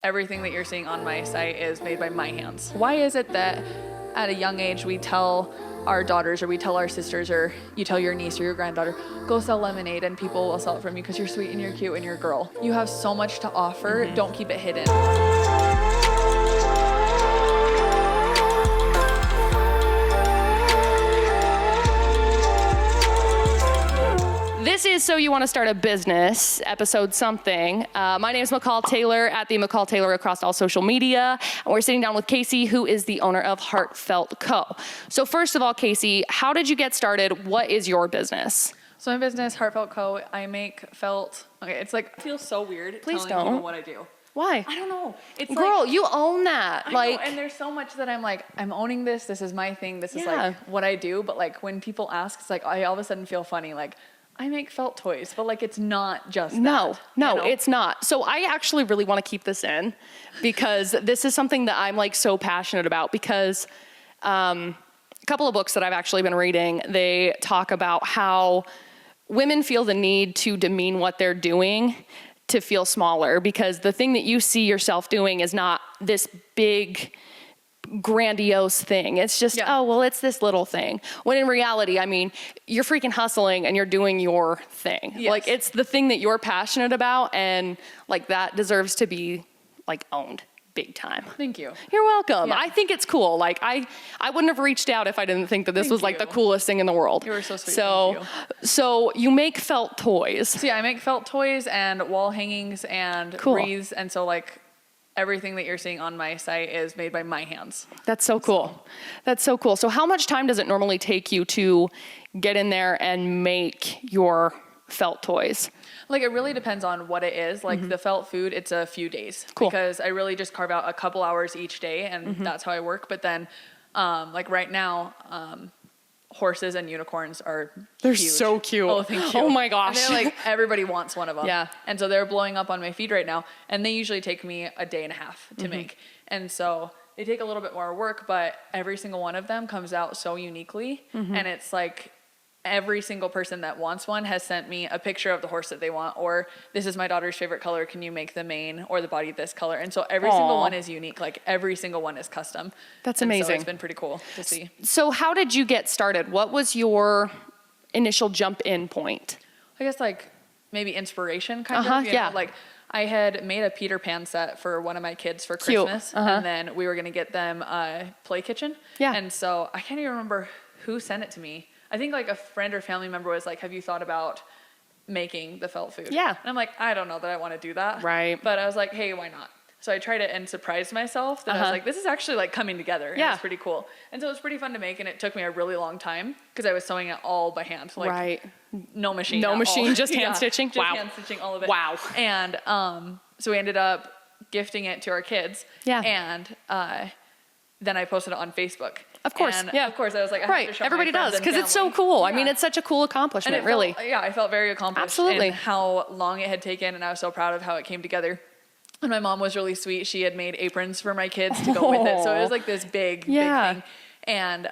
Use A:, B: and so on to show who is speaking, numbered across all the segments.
A: Everything that you're seeing on my site is made by my hands. Why is it that at a young age we tell our daughters or we tell our sisters or you tell your niece or your granddaughter, go sell lemonade and people will sell it from you because you're sweet and you're cute and you're a girl. You have so much to offer. Don't keep it hidden.
B: This is So You Want to Start a Business, episode something. My name is McCall Taylor at the McCall Taylor across all social media. And we're sitting down with Kacy, who is the owner of Heartfelt Co. So first of all, Kacy, how did you get started? What is your business?
A: So my business, Heartfelt Co., I make felt, okay, it's like, it feels so weird
B: Please
A: telling
B: don't.
A: people what I do.
B: Why?
A: I don't know. It's
B: Girl,
A: like,
B: you own that.
A: I
B: like,
A: know, and there's so much that I'm like, I'm owning this. This is my thing. This is
B: Yeah.
A: like what I do. But like when people ask, it's like, I all of a sudden feel funny. Like, I make felt toys, but like it's not just
B: No,
A: that,
B: no,
A: you know?
B: it's not. So I actually really want to keep this in because this is something that I'm like so passionate about because a couple of books that I've actually been reading, they talk about how women feel the need to demean what they're doing to feel smaller because the thing that you see yourself doing is not this big grandiose thing. It's just, oh, well, it's this little thing. When in reality, I mean, you're freaking hustling and you're doing your thing.
A: Yes.
B: Like it's the thing that you're passionate about and like that deserves to be like owned big time.
A: Thank you.
B: You're welcome.
A: Yeah.
B: I think it's cool. Like I wouldn't have reached out if I didn't think that this
A: Thank
B: was like
A: you.
B: the coolest thing in the world.
A: You were so sweet.
B: So,
A: Thank
B: so you make felt toys.
A: So yeah, I make felt toys and wall hangings and
B: Cool.
A: wreaths. And so like everything that you're seeing on my site is made by my hands.
B: That's so cool. That's so cool. So how much time does it normally take you to get in there and make your felt toys?
A: Like it really depends on what it is. Like the felt food, it's a few days.
B: Cool.
A: Because I really just carve out a couple hours each day and that's how I work. But then like right now, horses and unicorns are
B: They're
A: huge.
B: so cute.
A: Oh, thank you.
B: Oh my gosh.
A: And they're like, everybody wants one of them.
B: Yeah.
A: And so they're blowing up on my feed right now. And they usually take me a day and a half to make. And so they take a little bit more work, but every single one of them comes out so uniquely. And it's like every single person that wants one has sent me a picture of the horse that they want, or this is my daughter's favorite color. Can you make the mane or the body this color? And so every single one is unique. Like every single one is custom.
B: That's
A: And
B: amazing.
A: So it's been pretty cool to see.
B: So how did you get started? What was your initial jump in point?
A: I guess like maybe inspiration kind
B: Uh-huh,
A: of, you
B: yeah.
A: know, like I had made a Peter Pan set for one of my kids for
B: Cute.
A: Christmas
B: Uh-huh.
A: and then we were going to get them a play kitchen.
B: Yeah.
A: And so I can't even remember who sent it to me. I think like a friend or family member was like, have you thought about making the felt food?
B: Yeah.
A: And I'm like, I don't know that I want to do that.
B: Right.
A: But I was like, hey, why not? So I tried it and surprised myself that I was like, this is actually like coming together. And
B: Yeah.
A: it's pretty cool. And so it was pretty fun to make and it took me a really long time because I was sewing it all by hand. Like,
B: Right.
A: no machine.
B: No
A: at
B: machine,
A: all.
B: just hand stitching?
A: Just
B: Wow.
A: hand stitching all of it.
B: Wow.
A: And so we ended up gifting it to our kids.
B: Yeah.
A: And then I posted it on Facebook.
B: Of course.
A: And
B: yeah.
A: of course I was like, I have to
B: right.
A: show my
B: Everybody
A: friends
B: does
A: and
B: because it's so
A: family.
B: cool. I mean,
A: Yeah.
B: it's such a cool accomplishment,
A: And it
B: really.
A: felt, I felt very accomplished.
B: Absolutely.
A: And how long it had taken, and I was so proud of how it came together. And my mom was really sweet. She had made aprons for my kids to go with it. So it was like this big,
B: Yeah.
A: big thing. And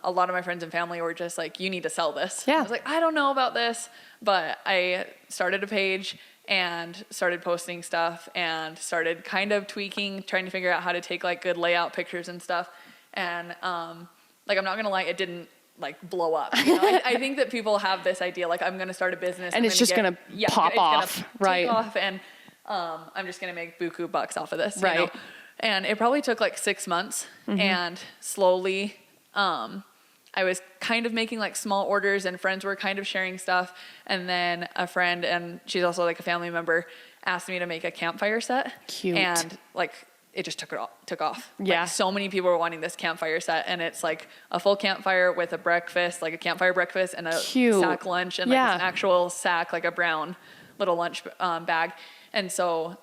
A: a lot of my friends and family were just like, you need to sell this.
B: Yeah.
A: I was like, I don't know about this. But I started a page and started posting stuff and started kind of tweaking, trying to figure out how to take like good layout pictures and stuff. And like, I'm not going to lie, it didn't like blow up. You know? I think that people have this idea, like I'm going to start a business.
B: And it's just gonna pop off,
A: take
B: right.
A: off and I'm just going to make buku bucks off of this.
B: Right.
A: You know? And it probably took like 6 months and slowly, I was kind of making like small orders and friends were kind of sharing stuff. And then a friend, and she's also like a family member, asked me to make a campfire set.
B: Cute.
A: And like, it just took off.
B: Yeah.
A: Like, so many people were wanting this campfire set and it's like a full campfire with a breakfast, like a campfire breakfast and a
B: Cute.
A: sack lunch and like
B: Yeah.
A: an actual sack, like a brown little lunch bag. And so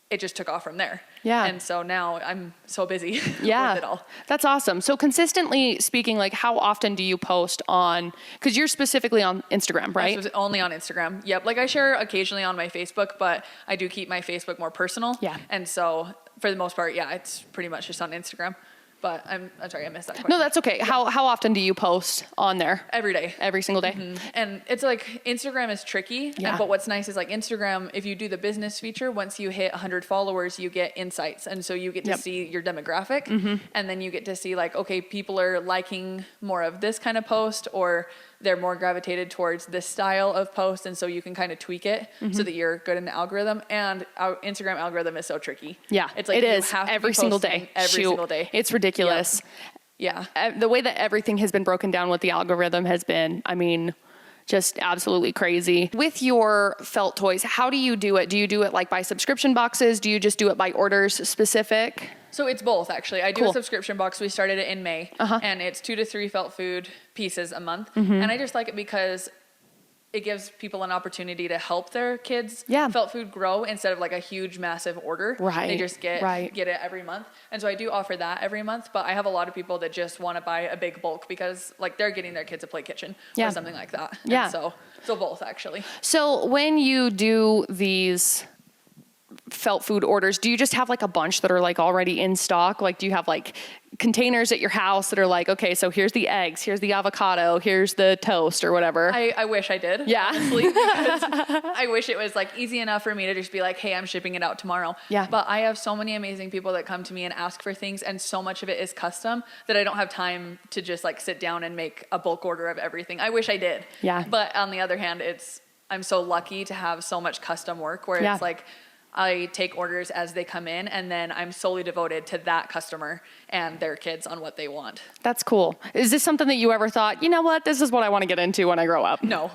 A: it just took off from there.
B: Yeah.
A: And so now I'm so busy
B: Yeah.
A: with it all.
B: That's awesome. So consistently speaking, like how often do you post on, because you're specifically on Instagram, right?
A: This was only on Instagram. Yep. Like I share occasionally on my Facebook, but I do keep my Facebook more personal.
B: Yeah.
A: And so for the most part, yeah, it's pretty much just on Instagram. But I'm sorry, I missed that question.
B: No, that's okay. How often do you post on there?
A: Every day.
B: Every single day?
A: And it's like Instagram is tricky.
B: Yeah.
A: But what's nice is like Instagram, if you do the business feature, once you hit 100 followers, you get insights. And so you get to see your demographic. And then you get to see like, okay, people are liking more of this kind of post, or they're more gravitated towards this style of post. And so you can kind of tweak it so that you're good in the algorithm. And our Instagram algorithm is so tricky.
B: Yeah,
A: it's like
B: it is
A: have to
B: every
A: be
B: single
A: posting
B: day.
A: Every single day.
B: It's ridiculous.
A: Yeah.
B: The way that everything has been broken down with the algorithm has been, I mean, just absolutely crazy. With your felt toys, how do you do it? Do you do it like by subscription boxes? Do you just do it by orders specific?
A: So it's both, actually. I do
B: Cool.
A: a subscription box. We started it in May, and it's 2 to 3 felt food pieces a month.
B: Mm-hmm.
A: And I just like it because it gives people an opportunity to help their kids felt food grow instead of like a huge, massive order.
B: Right.
A: They just get it every month. And so I do offer that every month, but I have a lot of people that just want to buy a big bulk because like they're getting their kids a play kitchen or something like that.
B: Yeah.
A: And so both, actually.
B: So when you do these felt food orders, do you just have like a bunch that are like already in stock? Like, do you have like containers at your house that are like, okay, so here's the eggs, here's the avocado, here's the toast or whatever?
A: I wish I did.
B: Yeah.
A: Honestly, because I wish it was like easy enough for me to just be like, hey, I'm shipping it out tomorrow.
B: Yeah.
A: But I have so many amazing people that come to me and ask for things, and so much of it is custom that I don't have time to just like sit down and make a bulk order of everything. I wish I did.
B: Yeah.
A: But on the other hand, I'm so lucky to have so much custom work where it's like, I take orders as they come in, and then I'm solely devoted to that customer and their kids on what they want.
B: That's cool. Is this something that you ever thought, you know what, this is what I want to get into when I grow up?
A: No.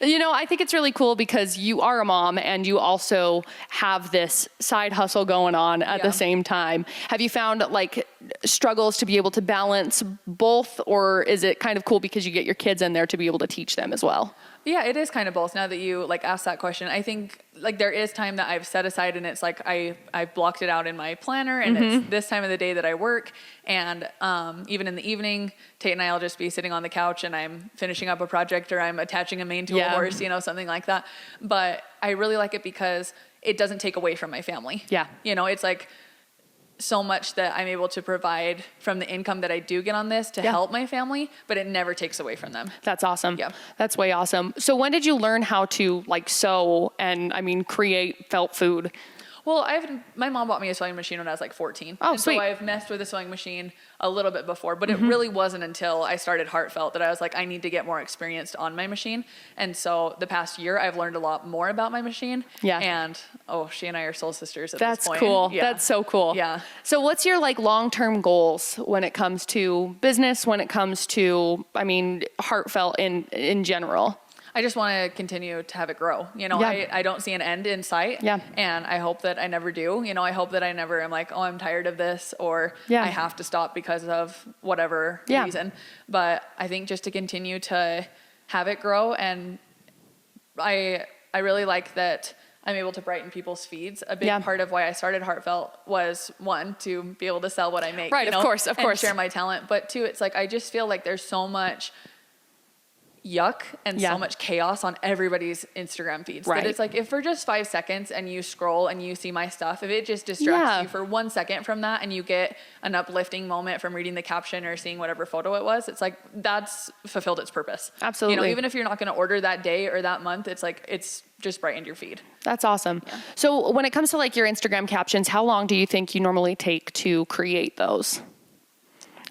B: You know, I think it's really cool because you are a mom and you also have this side hustle going on at the same time. Have you found like struggles to be able to balance both, or is it kind of cool because you get your kids in there to be able to teach them as well?
A: Yeah, it is kind of both. Now that you like asked that question, I think like there is time that I've set aside, and it's like I've blocked it out in my planner, and it's this time of the day that I work. And even in the evening, Tate and I will just be sitting on the couch, and I'm finishing up a project, or I'm attaching a mane to a horse, you know, something like that. But I really like it because it doesn't take away from my family.
B: Yeah,
A: you know, it's like so much that I'm able to provide from the income that I do get on this to help my family, but it never takes away from them.
B: That's awesome.
A: Yeah.
B: That's way awesome. So when did you learn how to like sew and create felt food?
A: Well, my mom bought me a sewing machine when I was like 14.
B: Oh,
A: and
B: sweet.
A: So I've messed with a sewing machine a little bit before, but it really wasn't until I started Heartfelt that I was like, I need to get more experienced on my machine. And so the past year, I've learned a lot more about my machine.
B: Yeah.
A: And she and I are soul sisters at
B: That's
A: this point.
B: cool.
A: Yeah.
B: That's so cool.
A: Yeah.
B: So what's your like long-term goals when it comes to business, when it comes to, Heartfelt in general?
A: I just want to continue to have it grow. You know, I don't see an end in sight.
B: Yeah.
A: And I hope that I never do. You know, I hope that I never am like, oh, I'm tired of this, or I have to stop because of whatever reason. But I think just to continue to have it grow, and I really like that I'm able to brighten people's feeds. A big part of why I started Heartfelt was, one, to be able to sell what I make.
B: Right,
A: you know,
B: of course.
A: and share my talent. But two, it's like I just feel like there's so much yuck and so much chaos on everybody's Instagram feeds.
B: Right.
A: That it's like, if for just 5 seconds and you scroll and you see my stuff, if it just distracts you for 1 second from that, and you get an uplifting moment from reading the caption or seeing whatever photo it was, it's like, that's fulfilled its purpose.
B: Absolutely.
A: You know, even if you're not going to order that day or that month, it's like, it's just brightened your feed.
B: That's awesome. Yeah. So when it comes to like your Instagram captions, how long do you think you normally take to create those?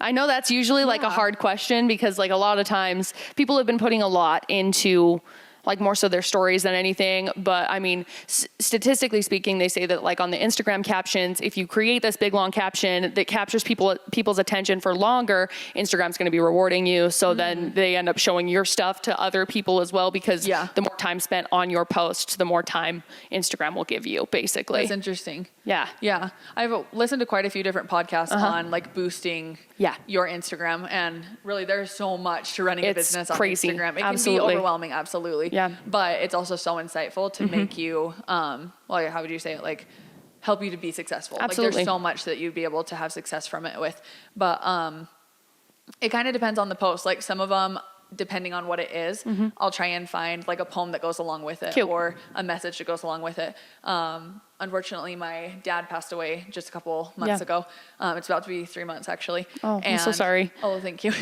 B: I know that's usually like a hard question because like a lot of times people have been putting a lot into like more so their stories than anything. But statistically speaking, they say that like on the Instagram captions, if you create this big long caption that captures people's attention for longer, Instagram's going to be rewarding you. So then they end up showing your stuff to other people as well, because the more time spent on your post, the more time Instagram will give you, basically.
A: That's interesting.
B: Yeah.
A: Yeah. I've listened to quite a few different podcasts on like boosting your Instagram, and really there's so much to running a business
B: crazy.
A: on Instagram. It
B: Absolutely.
A: can be overwhelming, absolutely.
B: Yeah.
A: But it's also so insightful to make you, how would you say it? Like help you to be successful.
B: Absolutely.
A: Like there's so much that you'd be able to have success from it with. But it kind of depends on the post. Like some of them depending on what it is, I'll try and find like a poem that goes along with it.
B: Cute.
A: Or a message that goes along with it. Unfortunately, my dad passed away just a couple months ago. It's about to be 3 months actually.
B: Oh, I'm so sorry.
A: Oh, thank you.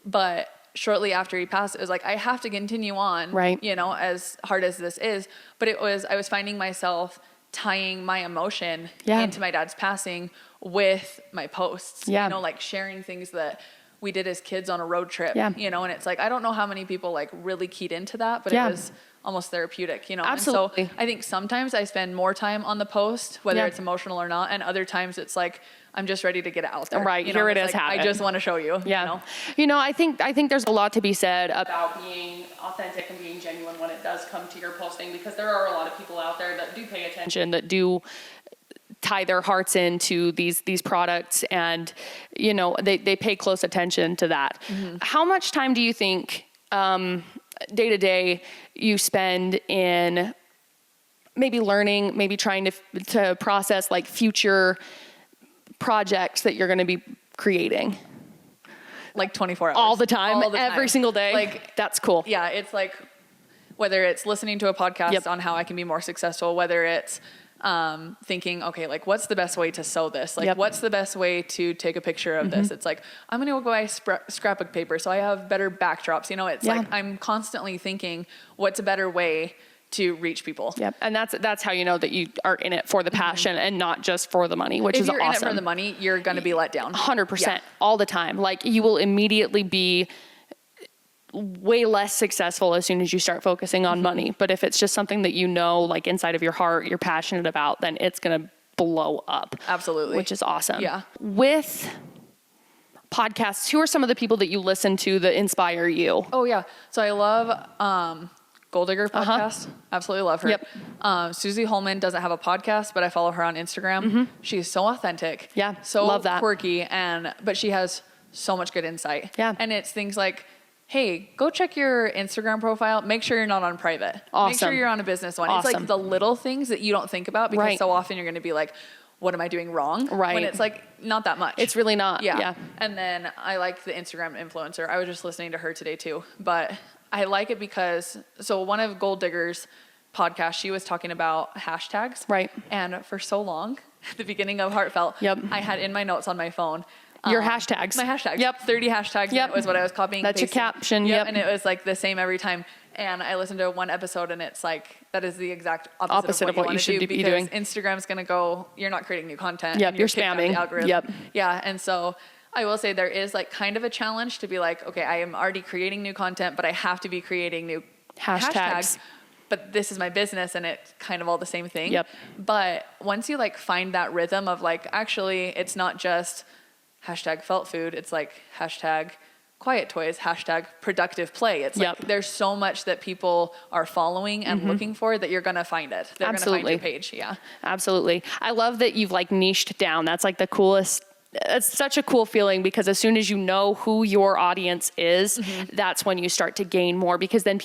A: But shortly after he passed, it was like, I have to continue on,
B: right.
A: you know, as hard as this is. But I was finding myself tying my emotion into my dad's passing with my posts, you know, like sharing things that we did as kids on a road trip, you know, and it's like, I don't know how many people like really keyed into that, but it was almost therapeutic, you know?
B: Absolutely.
A: And so I think sometimes I spend more time on the post, whether it's emotional or not. And other times it's like, I'm just ready to get it out there.
B: Right.
A: You know?
B: Here it is.
A: Like, I just want to show you.
B: Yeah.
A: You know?
B: You know, I think there's a lot to be said about being authentic and being genuine when it does come to your posting, because there are a lot of people out there that do pay attention, that do tie their hearts into these products, and you know, they pay close attention to that. How much time do you think day to day you spend in maybe learning, maybe trying to process like future projects that you're going to be creating?
A: Like 24 hours.
B: All the time, every single day.
A: Like,
B: that's cool.
A: Yeah, it's like whether it's listening to a podcast on how I can be more successful, whether it's thinking, okay, like what's the best way to sew this? Like what's the best way to take a picture of this? It's like, I'm going to go buy scrapbook paper so I have better backdrops. You know, it's like I'm constantly thinking what's a better way to reach people.
B: Yep. And that's how you know that you are in it for the passion and not just for the money, which is awesome.
A: If you're in it for the money, you're going to be let down.
B: 100% all the time. Like you will immediately be way less successful as soon as you start focusing on money. But if it's just something that you know, like inside of your heart, you're passionate about, then it's going to blow up.
A: Absolutely.
B: Which is awesome.
A: Yeah.
B: With podcasts, who are some of the people that you listen to that inspire you?
A: Oh yeah. So I love, Gold Digger podcast. Absolutely love her.
B: Yep.
A: Susie Holman doesn't have a podcast, but I follow her on Instagram. She's so authentic.
B: Yeah.
A: So
B: love that.
A: quirky, but she has so much good insight.
B: Yeah.
A: And it's things like, hey, go check your Instagram profile. Make sure you're not on private.
B: Awesome.
A: Make sure you're on a business one.
B: Awesome.
A: It's like the little things that you don't think about, because so often you're going to be like, what am I doing wrong?
B: Right.
A: When it's like not that much.
B: It's really not. Yeah.
A: And then I like the Instagram influencer. I was just listening to her today too, but I like it because, so one of Gold Digger's podcasts, she was talking about hashtags.
B: Right.
A: And for so long, at the beginning of Heartfelt, I had in my notes on my phone,
B: your hashtags.
A: My hashtags.
B: Yep.
A: 30 hashtags.
B: Yep.
A: Was what I was copying.
B: That's your caption. Yep.
A: And it was like the same every time. And I listened to one episode and it's like, that is the exact opposite of what you should be doing. Instagram's going to go, you're not creating new content.
B: Yep. You're spamming. Yep.
A: Yeah. And so I will say there is like kind of a challenge to be like, okay, I am already creating new content, but I have to be creating new hashtags. But this is my business and it's kind of all the same thing.
B: Yep.
A: But once you like find that rhythm of like, actually, it's not just hashtag felt food. It's like hashtag quiet toys, hashtag productive play. It's like there's so much that people are following and looking for that you're going to find it. They're going to find your page. Yeah.
B: Absolutely. I love that you've like niched down. That's like the coolest. It's such a cool feeling, because as soon as you know who your audience is, that's when you start to gain more, because then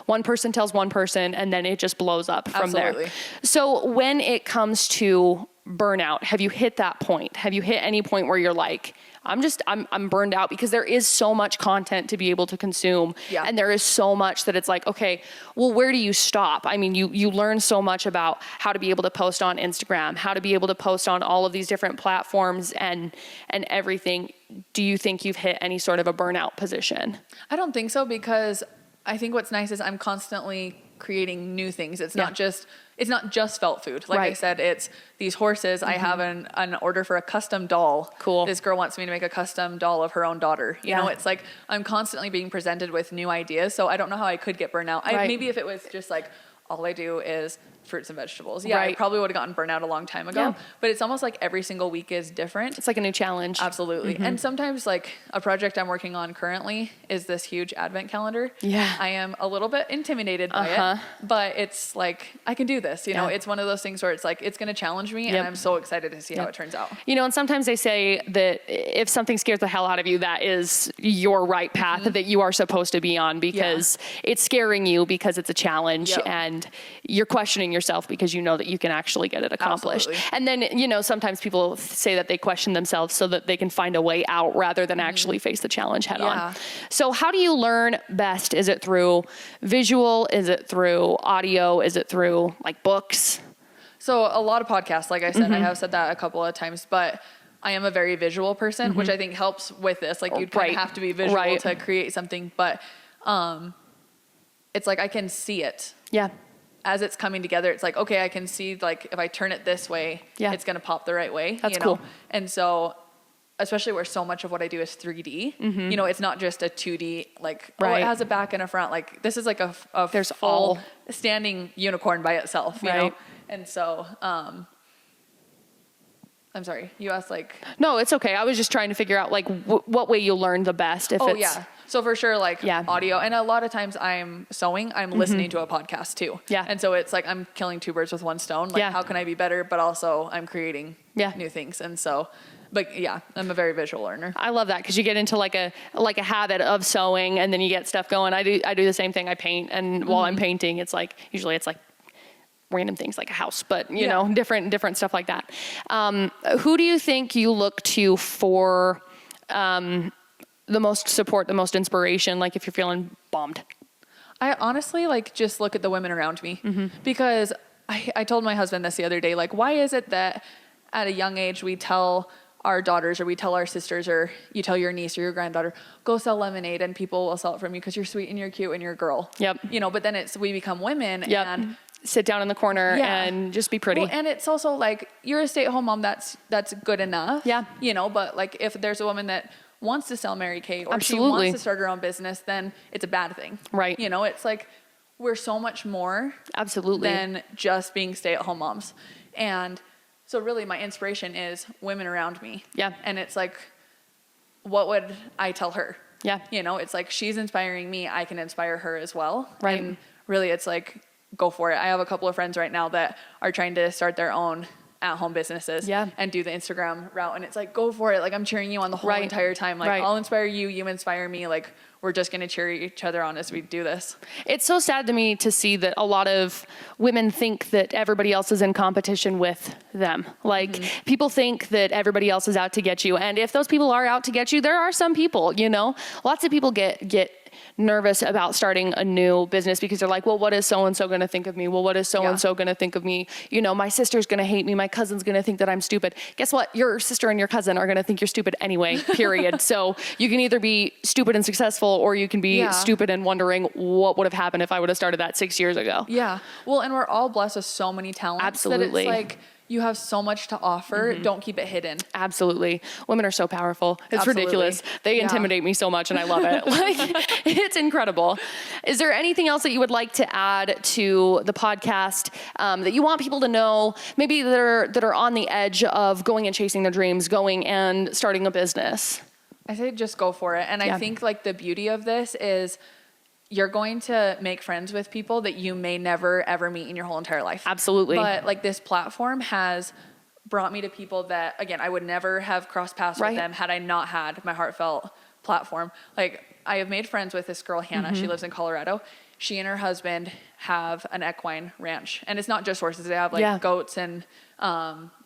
B: one person tells one person and then it just blows up from there. So when it comes to burnout, have you hit that point? Have you hit any point where you're like, I'm burned out? Because there is so much content to be able to consume.
A: Yeah.
B: And there is so much that it's like, okay, well, where do you stop? I mean, you learn so much about how to be able to post on Instagram, how to be able to post on all of these different platforms and everything. Do you think you've hit any sort of a burnout position?
A: I don't think so, because I think what's nice is I'm constantly creating new things. It's not just felt food. Like I said, it's these horses. I have an order for a custom doll.
B: Cool.
A: This girl wants me to make a custom doll of her own daughter. You know, it's like I'm constantly being presented with new ideas. So I don't know how I could get burnt out. Maybe if it was just like all I do is fruits and vegetables. Yeah, I probably would have gotten burnt out a long time ago. But it's almost like every single week is different.
B: It's like a new challenge.
A: Absolutely. And sometimes like a project I'm working on currently is this huge advent calendar.
B: Yeah.
A: I am a little bit intimidated by it, but it's like, I can do this. You know, it's one of those things where it's like, it's going to challenge me and I'm so excited to see how it turns out.
B: You know, and sometimes they say that if something scares the hell out of you, that is your right path that you are supposed to be on, because it's scaring you because it's a challenge and you're questioning yourself because you know that you can actually get it accomplished.
A: Absolutely.
B: And then, you know, sometimes people say that they question themselves so that they can find a way out rather than actually face the challenge head on. So how do you learn best? Is it through visual? Is it through audio? Is it through like books?
A: So a lot of podcasts, like I said, I have said that a couple of times, but I am a very visual person, which I think helps with this. Like you'd kind of have to be visual to create something, but it's like I can see it.
B: Yeah.
A: As it's coming together, it's like, okay, I can see like if I turn it this way, it's going to pop the right way.
B: That's cool.
A: And so, especially where so much of what I do is 3D, you know, it's not just a 2D, like, oh, it has a back and a front. Like this is like a
B: There's
A: full standing unicorn by itself, you know? And so, I'm sorry, you asked like...
B: No, it's okay. I was just trying to figure out like what way you'll learn the best if it's...
A: yeah. So for sure, like audio. And a lot of times I'm sewing, I'm listening to a podcast too.
B: Yeah.
A: And so it's like I'm killing two birds with one stone. Like how can I be better? But also I'm creating new things. And so, but yeah, I'm a very visual learner.
B: I love that because you get into like a habit of sewing and then you get stuff going. I do the same thing. I paint, and while I'm painting, it's like usually it's like random things like a house, but you know, different stuff like that. Who do you think you look to for the most support, the most inspiration, like if you're feeling bombed?
A: I honestly like just look at the women around me because I told my husband this the other day, like, why is it that at a young age we tell our daughters or we tell our sisters or you tell your niece or your granddaughter, go sell lemonade and people will sell it from you because you're sweet and you're cute and you're a girl. You know, but then we become women and
B: sit down in the corner and just be pretty.
A: Well, and it's also like you're a stay-at-home mom, that's good enough. You know, but like if there's a woman that wants to sell Mary Kay or she wants to start her own business, then it's a bad thing. You know, it's like we're so much more than just being stay-at-home moms. And so really my inspiration is women around me. And it's like, what would I tell her? You know, it's like she's inspiring me, I can inspire her as well. And really it's like, go for it. I have a couple of friends right now that are trying to start their own at-home businesses and do the Instagram route. And it's like, go for it. Like I'm cheering you on the whole entire time. Like I'll inspire you, you inspire me. Like we're just going to cheer each other on as we do this.
B: It's so sad to me to see that a lot of women think that everybody else is in competition with them. Like people think that everybody else is out to get you. And if those people are out to get you, there are some people, you know, lots of people get nervous about starting a new business because they're like, well, what is so-and-so going to think of me? Well, what is so-and-so going to think of me? You know, my sister's going to hate me. My cousin's going to think that I'm stupid. Guess what? Your sister and your cousin are going to think you're stupid anyway, period. So you can either be stupid and successful or you can be stupid and wondering what would have happened if I would have started that 6 years ago.
A: Well, and we're all blessed with so many talents that it's like, you have so much to offer. Don't keep it hidden.
B: Absolutely. Women are so powerful. It's ridiculous. They intimidate me so much and I love it. Like it's incredible. Is there anything else that you would like to add to the podcast that you want people to know, maybe that are on the edge of going and chasing their dreams, going and starting a business?
A: I say just go for it. And I think like the beauty of this is you're going to make friends with people that you may never, ever meet in your whole entire life.
B: Absolutely.
A: But like this platform has brought me to people that, again, I would never have crossed paths with them had I not had my heartfelt platform. Like I have made friends with this girl, Hannah. She lives in Colorado. She and her husband have an equine ranch. And it's not just horses. They have like goats and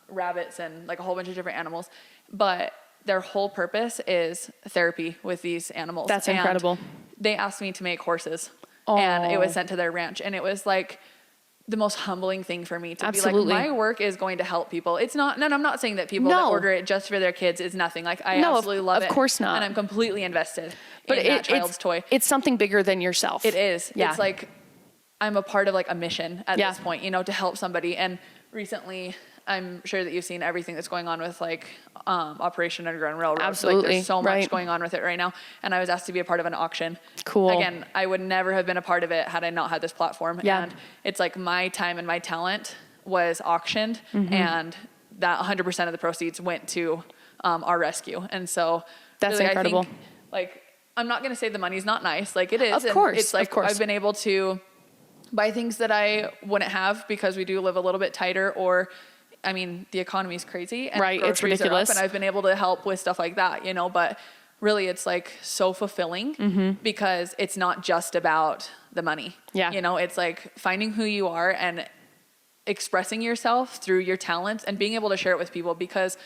A: rabbits and like a whole bunch of different animals. But their whole purpose is therapy with these animals.
B: That's incredible.
A: They asked me to make horses and it was sent to their ranch. And it was like the most humbling thing for me to be like, my work is going to help people. It's not, and I'm not saying that people that order it just for their kids is nothing. Like I absolutely love it.
B: Of course not.
A: And I'm completely invested in that child's toy.
B: It's something bigger than yourself.
A: It is. It's like, I'm a part of like a mission at this point, you know, to help somebody. And recently I'm sure that you've seen everything that's going on with like Operation Underground Railroad.
B: Absolutely.
A: Like, there's so much going on with it right now. And I was asked to be a part of an auction.
B: Cool.
A: Again, I would never have been a part of it had I not had this platform. And it's like my time and my talent was auctioned and that 100% of the proceeds went to our rescue. And so
B: that's
A: really,
B: incredible.
A: I think, like, I'm not going to say the money's not nice. Like it is.
B: Of course.
A: It's like, I've been able to buy things that I wouldn't have because we do live a little bit tighter, or I mean, the economy is crazy and
B: it's ridiculous.
A: and I've been able to help with stuff like that, you know, but really it's like so fulfilling because it's not just about the money. You know, it's like finding who you are and expressing yourself through your talents and being able to share it with people, because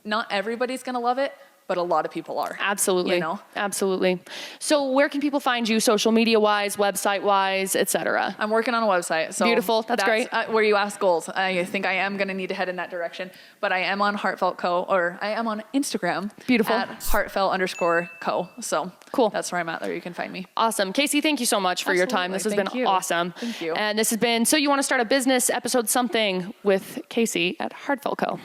A: not everybody's going to love it, but a lot of people are.
B: Absolutely.
A: You know?
B: Absolutely. So where can people find you social media wise, website wise, etc.?
A: I'm working on a website. So
B: beautiful. That's great.
A: Where you ask goals. I think I am going to need to head in that direction, but I am on Heartfelt Co, or I am on Instagram.
B: Beautiful.
A: At Heartfelt_Co. So
B: cool.
A: That's where I'm at there. You can find me.
B: Awesome. Kacy, thank you so much for your time. This has been awesome.
A: Thank you.
B: And this has been So You Want to Start a Business, episode something with Kacy at Heartfelt Co.